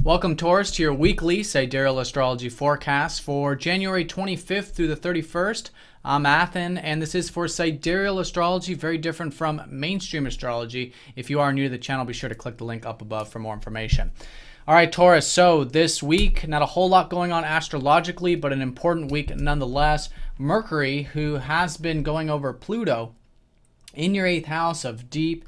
Welcome, Taurus, to your weekly Sidereal Astrology forecast for January 25th through the 31st. I'm Athen, and this is for Sidereal Astrology, very different from mainstream astrology. If you are new to the channel, be sure to click the link up above for more information. All right, Taurus, so this week, not a whole lot going on astrologically, but an important week nonetheless. Mercury, who has been going over Pluto in your 8th house of deep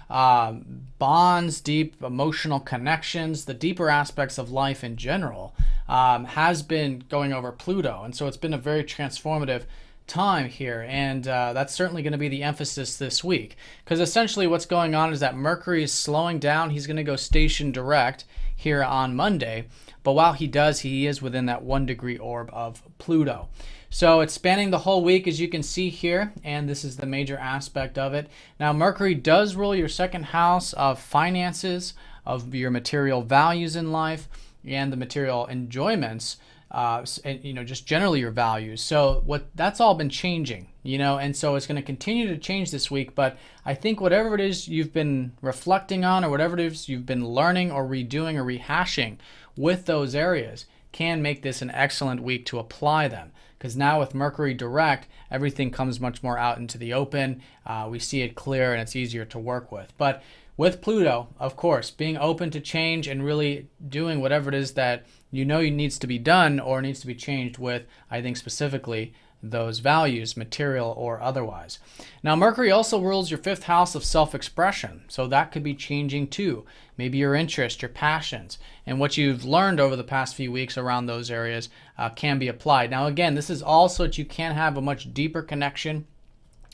bonds, deep emotional connections, the deeper aspects of life in general, has been going over Pluto. And so it's been a very transformative time here. And that's certainly going to be the emphasis this week. Because essentially what's going on is that Mercury is slowing down. He's going to go station direct here on Monday. But while he does, he is within that 1-degree orb of Pluto. So it's spanning the whole week, as you can see here, and this is the major aspect of it. Now, Mercury does rule your 2nd house of finances, of your material values in life, and the material enjoyments, and, just generally your values. So that's all been changing, and so it's going to continue to change this week. But I think whatever it is you've been reflecting on, or whatever it is you've been learning or redoing or rehashing with those areas, can make this an excellent week to apply them. Because now with Mercury direct, everything comes much more out into the open. We see it clear and it's easier to work with. But with Pluto, of course, being open to change and really doing whatever it is that needs to be done or needs to be changed with, I think specifically, those values, material or otherwise. Now, Mercury also rules your 5th house of self-expression, so that could be changing too. Maybe your interest, your passions, and what you've learned over the past few weeks around those areas can be applied. Now, again, this is all so that you can have a much deeper connection,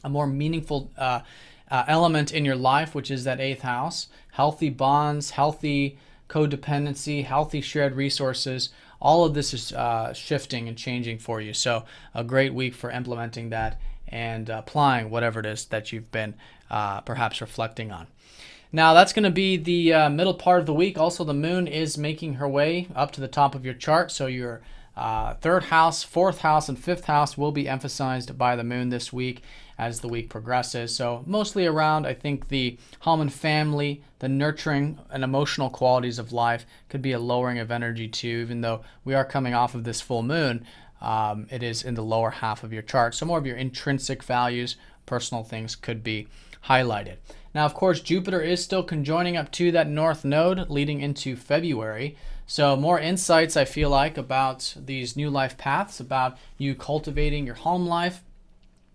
a more meaningful element in your life, which is that 8th house. Healthy bonds, healthy codependency, healthy shared resources. All of this is shifting and changing for you. So a great week for implementing that and applying whatever it is that you've been perhaps reflecting on. Now, that's going to be the middle part of the week. Also, the moon is making her way up to the top of your chart. So your 3rd house, 4th house, and 5th house will be emphasized by the moon this week as the week progresses. So mostly around, I think, the home and family, the nurturing and emotional qualities of life. Could be a lowering of energy too, even though we are coming off of this full moon. It is in the lower half of your chart. So more of your intrinsic values, personal things could be highlighted. Now, of course, Jupiter is still conjoining up to that north node leading into February. So more insights, I feel like, about these new life paths, about you cultivating your home life,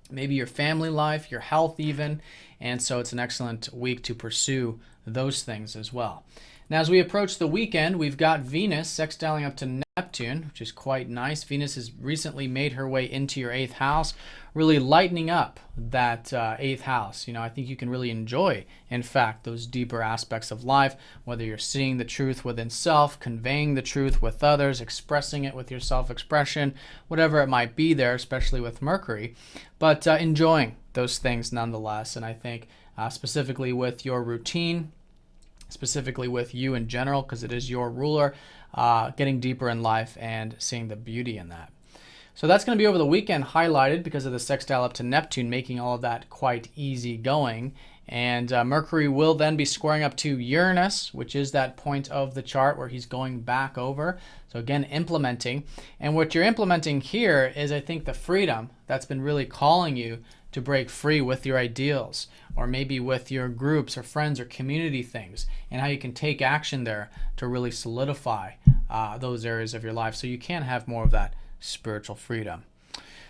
maybe your family life, your health even. And so it's an excellent week to pursue those things as well. Now, as we approach the weekend, we've got Venus sextiling up to Neptune, which is quite nice. Venus has recently made her way into your 8th house, really lightening up that 8th house. I think you can really enjoy, in fact, those deeper aspects of life, whether you're seeing the truth within self, conveying the truth with others, expressing it with your self-expression, whatever it might be there, especially with Mercury, but enjoying those things nonetheless. And I think specifically with your routine, specifically with you in general, because it is your ruler, getting deeper in life and seeing the beauty in that. So that's going to be over the weekend highlighted because of the sextile up to Neptune, making all of that quite easy going. And Mercury will then be squaring up to Uranus, which is that point of the chart where he's going back over. So again, implementing. And what you're implementing here is, I think, the freedom that's been really calling you to break free with your ideals, or maybe with your groups or friends or community things, and how you can take action there to really solidify those areas of your life so you can have more of that spiritual freedom.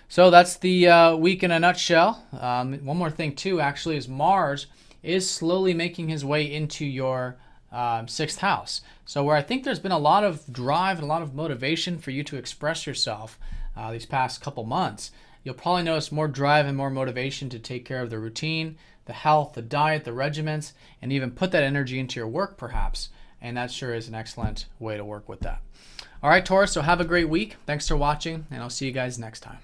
So that's the week in a nutshell. One more thing too, actually, is Mars is slowly making his way into your 6th house. So where I think there's been a lot of drive and a lot of motivation for you to express yourself these past couple months, you'll probably notice more drive and more motivation to take care of the routine, the health, the diet, the regimens, and even put that energy into your work perhaps. And that sure is an excellent way to work with that. All right, Taurus, so have a great week. Thanks for watching, and I'll see you guys next time.